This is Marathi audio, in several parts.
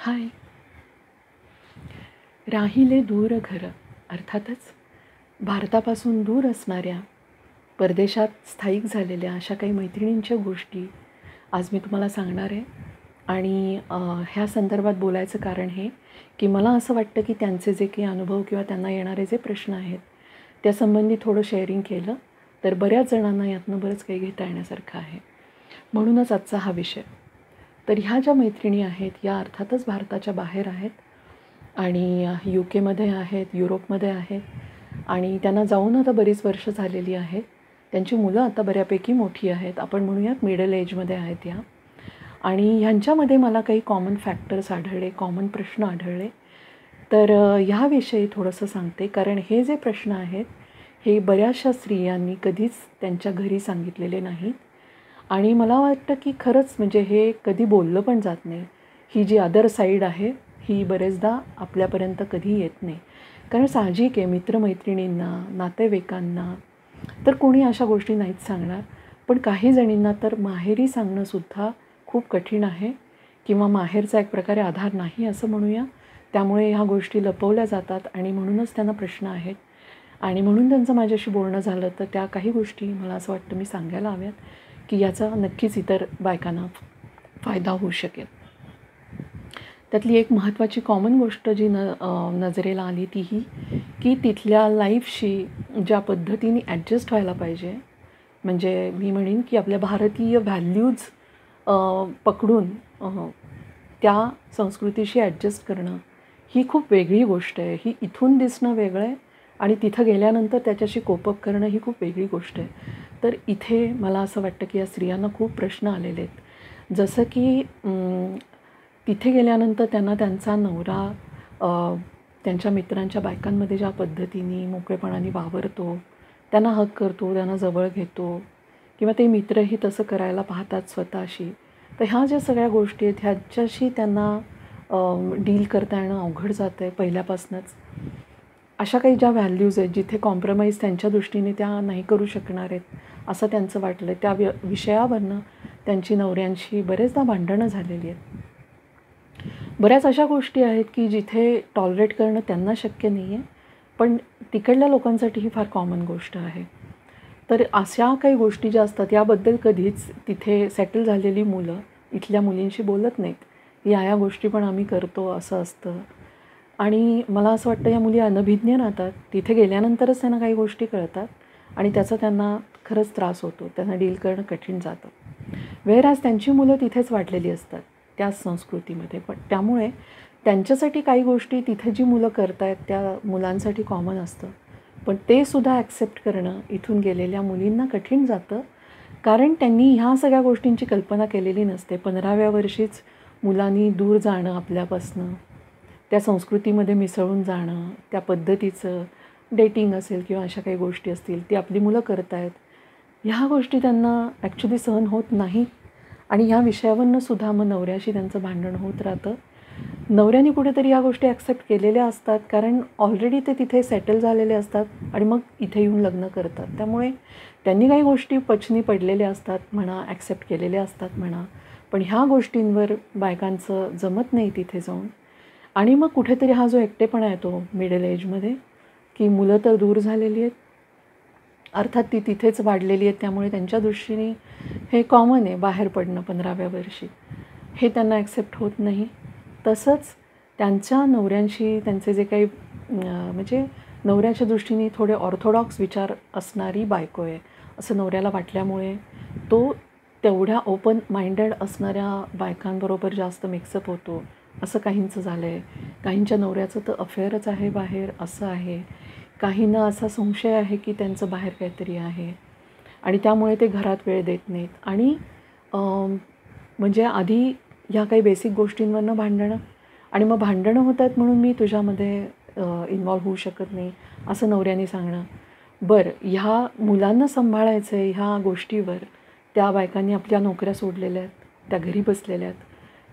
हाय. राहिले दूर घर, अर्थातच भारतापासून दूर असणाऱ्या, परदेशात स्थायिक झालेल्या अशा काही मैत्रिणींच्या गोष्टी आज मी तुम्हाला सांगणार आहे. आणि ह्या संदर्भात बोलायचं कारण हे की मला असं वाटतं की त्यांचे जे काही अनुभव किंवा त्यांना येणारे जे प्रश्न आहेत त्यासंबंधी थोडं शेअरिंग केलं तर बऱ्याच जणांना यातनं बरंच काही घेता येण्यासारखं आहे. म्हणूनच आजचा हा विषय. तर ह्या ज्या मैत्रिणी आहेत या अर्थातच भारताच्या बाहेर आहेत आणि UK आहेत, युरोपमध्ये आहेत आणि त्यांना जाऊन आता बरीच वर्ष झालेली आहेत. त्यांची मुलं आता बऱ्यापैकी मोठी आहेत, आपण म्हणूयात मिडल एजमध्ये आहेत या. आणि ह्यांच्यामध्ये मला काही कॉमन फॅक्टर्स आढळले, कॉमन प्रश्न आढळले. तर ह्याविषयी थोडंसं सांगते, कारण हे जे प्रश्न आहेत हे बऱ्याचशा स्त्रियांनी कधीच त्यांच्या घरी सांगितलेले नाहीत. आणि मला वाटतं की खरंच म्हणजे हे कधी बोललं पण जात नाही. ही जी अदर साईड आहे ही बरेचदा आपल्यापर्यंत कधी येत नाही. कारण साहजिक आहे, मित्रमैत्रिणींना, नातेवाईकांना तर कोणी अशा गोष्टी नाहीच सांगणार. पण काही जणींना तर माहेरी सांगणंसुद्धा खूप कठीण आहे किंवा माहेरचा एक प्रकारे आधार नाही असं म्हणूया. त्यामुळे ह्या गोष्टी लपवल्या जातात आणि म्हणूनच त्यांना प्रश्न आहेत. आणि म्हणून त्यांचं माझ्याशी बोलणं झालं तर त्या काही गोष्टी मला असं वाटतं मी सांगायला हव्यात की याचा नक्कीच इतर बायकांना फायदा होऊ शकेल. त्यातली एक महत्त्वाची कॉमन गोष्ट जी नजरेला आली ती ही की तिथल्या लाईफशी ज्या पद्धतीने ॲडजस्ट व्हायला पाहिजे, म्हणजे मी म्हणेन की आपल्या भारतीय व्हॅल्यूज पकडून त्या संस्कृतीशी ॲडजस्ट करणं ही खूप वेगळी गोष्ट आहे. ही इथून दिसणं वेगळं आहे आणि तिथं गेल्यानंतर त्याच्याशी कोपअप करणं ही खूप वेगळी गोष्ट आहे. तर इथे मला असं वाटतं की या स्त्रियांना खूप प्रश्न आलेले आहेत. जसं की तिथे गेल्यानंतर त्यांना त्यांचा नवरा त्यांच्या मित्रांच्या बायकांमध्ये ज्या पद्धतीने मोकळेपणाने वावरतो, त्यांना हग करतो, त्यांना जवळ घेतो किंवा ते मित्रही तसं करायला पाहतात स्वतःशी. तर ह्या ज्या सगळ्या गोष्टी आहेत ह्याच्याशी त्यांना डील करता येणं अवघड जातं आहे पहिल्यापासूनच. अशा काही ज्या व्हॅल्यूज आहेत जिथे कॉम्प्रोमाइज त्यांच्या दृष्टीने त्या नाही करू शकणार आहेत असं त्यांचं वाटलं. त्या विषयावरनं त्यांची नवऱ्यांशी बरेचदा भांडणं झालेली आहेत. बऱ्याच अशा गोष्टी आहेत की जिथे टॉलरेट करणं त्यांना शक्य नाही आहे, पण तिकडल्या लोकांसाठी ही फार कॉमन गोष्ट आहे. तर अशा काही गोष्टी ज्या असतात याबद्दल कधीच तिथे सेटल झालेली मुलं इथल्या मुलींशी बोलत नाहीत. या गोष्टी पण आम्ही करतो असं असतं. आणि मला असं वाटतं या मुली अनभिज्ञ राहतात. तिथे गेल्यानंतरच त्यांना काही गोष्टी कळतात आणि त्याचा त्यांना खरंच त्रास होतो. त्यांना डील करणं कठीण जातं. व्हेअरॲज त्यांची मुलं तिथेच वाढलेली असतात त्याच संस्कृतीमध्ये. पण त्यामुळे त्यांच्यासाठी काही गोष्टी तिथे जी मुलं करत आहेत त्या मुलांसाठी कॉमन असतं. पण ते सुद्धा ॲक्सेप्ट करणं इथून गेलेल्या मुलींना कठीण जातं, कारण त्यांनी ह्या सगळ्या गोष्टींची कल्पना केलेली नसते. 15व्या वर्षीच मुलांनी दूर जाणं आपल्यापासनं, त्या संस्कृतीमध्ये मिसळून जाणं, त्या पद्धतीचं डेटिंग असेल किंवा अशा काही गोष्टी असतील ती आपली मुलं करत आहेत. ह्या गोष्टी त्यांना ॲक्च्युली सहन होत नाहीत आणि ह्या विषयावरनं सुद्धा मग नवऱ्याशी त्यांचं भांडण होत राहतं. नवऱ्याने कुठेतरी ह्या गोष्टी ॲक्सेप्ट केलेल्या असतात, कारण ऑलरेडी ते तिथे सेटल झालेले असतात आणि मग इथे येऊन लग्न करतात. त्यामुळे त्यांनी काही गोष्टी पचनी पडलेल्या असतात म्हणा, ॲक्सेप्ट केलेल्या असतात म्हणा, पण ह्या गोष्टींवर बायकांचं जमत नाही तिथे जाऊन. आणि मग कुठेतरी हा जो एकटेपणा येतो मिडल एजमध्ये की मुलं तर दूर झालेली आहेत, अर्थात ती तिथेच वाढलेली आहेत, त्यामुळे त्यांच्या दृष्टीने हे कॉमन आहे बाहेर पडणं 15व्या वर्षी. हे त्यांना ॲक्सेप्ट होत नाही. तसंच त्यांच्या नवऱ्यांशी त्यांचे जे काही म्हणजे नवऱ्याच्या दृष्टीने थोडे ऑर्थोडॉक्स विचार असणारी बायको आहे असं नवऱ्याला वाटल्यामुळे तो तेवढ्या ओपन माइंडेड असणाऱ्या बायकांबरोबर जास्त मिक्सअप होतो असं काहींचं झालं आहे. काहींच्या नवऱ्याचं तर अफेअरच आहे बाहेर असं आहे. काहींना असा संशय आहे की त्यांचं बाहेर काहीतरी आहे आणि त्यामुळे ते घरात वेळ देत नाहीत. आणि म्हणजे आधी ह्या काही बेसिक गोष्टींवरनं भांडणं आणि मग भांडणं होत आहेत म्हणून मी तुझ्यामध्ये इन्व्हॉल्व होऊ शकत नाही असं नवऱ्याने सांगणं. बरं, ह्या मुलांना सांभाळायचं आहे ह्या गोष्टीवर त्या बायकांनी आपल्या नोकऱ्या सोडलेल्या आहेत, त्या घरी बसलेल्या आहेत.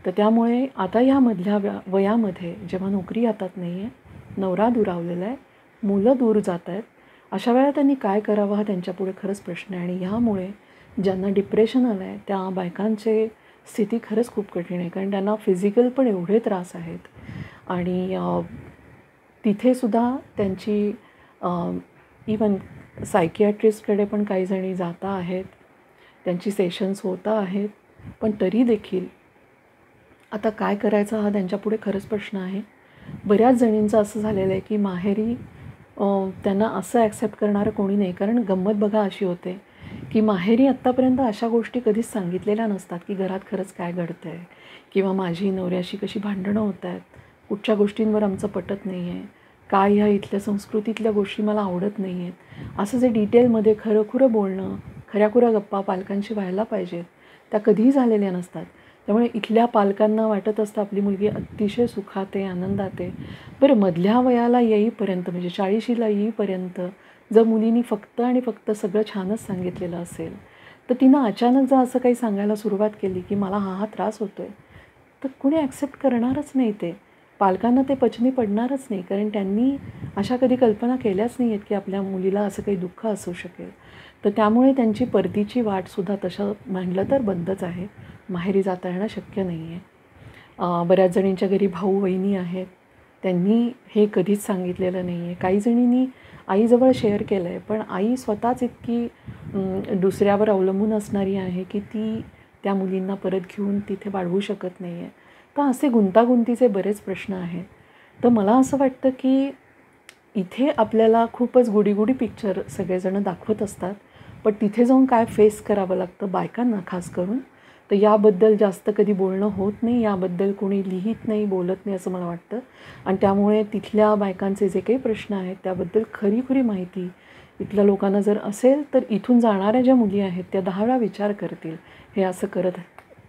तर त्यामुळे आता ह्या मधल्या वयामध्ये जेव्हा नोकरी हातात नाही आहे, नवरा दुरावलेला आहे, मुलं दूर जात आहेत, अशा वेळा त्यांनी काय करावं हा त्यांच्यापुढे खरंच प्रश्न आहे. आणि ह्यामुळे ज्यांना डिप्रेशन आलं आहे त्या बायकांचे स्थिती खरंच खूप कठीण आहे, कारण त्यांना फिजिकल पण एवढे त्रास आहेत आणि तिथेसुद्धा त्यांची इवन सायकियाट्रिस्टकडे पण काही जणी जाता आहेत, त्यांची सेशन्स होता आहेत, पण तरी देखील आता काय करायचा हा त्यांच्यापुढे खरंच प्रश्न आहे. बऱ्याच जणींचं असं झालेलं आहे की माहेरी त्यांना असं ॲक्सेप्ट करणारं कोणी नाही. कारण गंमत बघा अशी होते की माहेरी आत्तापर्यंत अशा गोष्टी कधीच सांगितलेल्या नसतात की घरात खरंच काय घडतं आहे किंवा माझी नवऱ्याशी कशी भांडणं होत आहेत, कुठच्या गोष्टींवर आमचं पटत नाही आहे, काय ह्या इथल्या संस्कृतीतल्या गोष्टी मला आवडत नाही आहेत, असं जे डिटेलमध्ये खरंखुरं बोलणं, खऱ्याखुऱ्या गप्पा पालकांशी व्हायला पाहिजेत, त्या कधीही झालेल्या नसतात. त्यामुळे इथल्या पालकांना वाटत असतं आपली मुलगी अतिशय सुखात आहे, आनंदात आहे. बरं, मधल्या वयाला येईपर्यंत म्हणजे 40शीला येईपर्यंत जर मुलींनी फक्त आणि फक्त सगळं छानच सांगितलेलं असेल, तर तिनं अचानक जर असं काही सांगायला सुरुवात केली की मला हा त्रास होतो आहे, तर कुणी ॲक्सेप्ट करणारच नाही ते. पालकांना ते पचनी पडणारच नाही, कारण त्यांनी अशा कधी कल्पना केल्याच नाही आहेत की आपल्या मुलीला असं काही दुःख असू शकेल. तर त्यामुळे त्यांची परतीची वाटसुद्धा तसं म्हटलं तर बंदच आहे. माहेरी जाता येणं शक्य नाही आहे. बऱ्याच जणींच्या घरी भाऊ वहिनी आहेत, त्यांनी हे कधीच सांगितलेलं नाही आहे. काही जणींनी आईजवळ शेअर केलं आहे, पण आई स्वतःच इतकी दुसऱ्यावर अवलंबून असणारी आहे की ती त्या मुलींना परत घेऊन तिथे वाढवू शकत नाही आहे. तर असे गुंतागुंतीचे बरेच प्रश्न आहेत. तर मला असं वाटतं की इथे आपल्याला खूपच गुडी पिक्चर सगळेजण दाखवत असतात, पण तिथे जाऊन काय फेस करावं लागतं बायकांना खास करून, तर याबद्दल जास्त कधी बोलणं होत नाही, याबद्दल कोणी लिहित नाही, बोलत नाही असं मला वाटतं. आणि त्यामुळे तिथल्या बायकांचे जे काही प्रश्न आहेत त्याबद्दल खरी माहिती इथल्या लोकांना जर असेल, तर इथून जाणाऱ्या ज्या मुली आहेत त्या 10 वेळा विचार करतील हे असं करत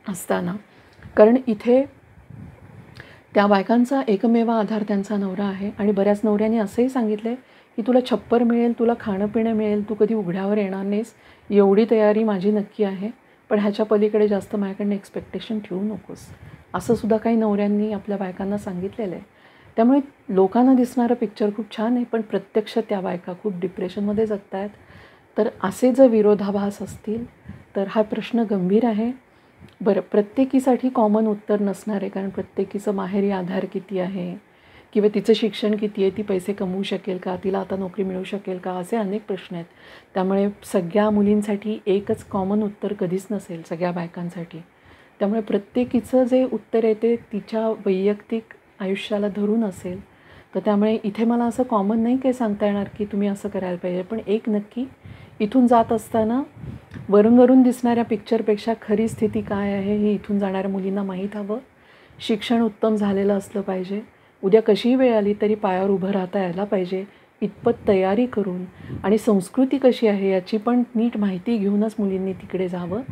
असताना. कारण इथे त्या बायकांचा एकमेव आधार त्यांचा नवरा आहे आणि बऱ्याच नवऱ्यांनी असंही सांगितलं आहे की तुला छप्पर मिळेल, तुला खाणं पिणं मिळेल, तू कधी उघड्यावर येणार नाहीस, एवढी तयारी माझी नक्की आहे, पण ह्याच्या पलीकडे जास्त माझ्याकडनं एक्सपेक्टेशन ठेवू नकोस, असं सुद्धा काही नवऱ्यांनी आपल्या बायकांना सांगितलेलं आहे. त्यामुळे लोकांना दिसणारं पिक्चर खूप छान आहे, पण प्रत्यक्ष त्या बायका खूप डिप्रेशनमध्ये जगत आहेत. तर असे जर विरोधाभास असतील तर हा प्रश्न गंभीर आहे. बरं, प्रत्येकीसाठी कॉमन उत्तर नसणार आहे, कारण प्रत्येकीचं माहेरी आधार किती आहे किंवा तिचं शिक्षण किती आहे, ती पैसे कमवू शकेल का, तिला आता नोकरी मिळू शकेल का, असे अनेक प्रश्न आहेत. त्यामुळे सगळ्या मुलींसाठी एकच कॉमन उत्तर कधीच नसेल सगळ्या बायकांसाठी. त्यामुळे प्रत्येकीचं जे उत्तर आहे ते तिच्या वैयक्तिक आयुष्याला धरून असेल. तर त्यामुळे इथे मला असं कॉमन नाही काही सांगता येणार की तुम्ही असं करायला पाहिजे, पण एक नक्की इथून जात असताना वरून दिसणाऱ्या पिक्चरपेक्षा खरी स्थिती काय आहे हे इथून जाणाऱ्या मुलींना माहीत हवं. शिक्षण उत्तम झालेलं असलं पाहिजे, उद्या कशीही वेळ आली तरी पायावर उभं राहता यायला पाहिजे, इतपत तयारी करून आणि संस्कृती कशी आहे याची पण नीट माहिती घेऊनच मुलींनी तिकडे जावं,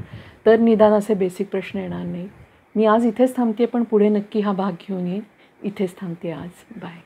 तर निदान असे बेसिक प्रश्न येणार नाही. मी आज इथेच थांबते, पण पुढे नक्की हा भाग घेऊन येईन. इथेच थांबते आज. बाय.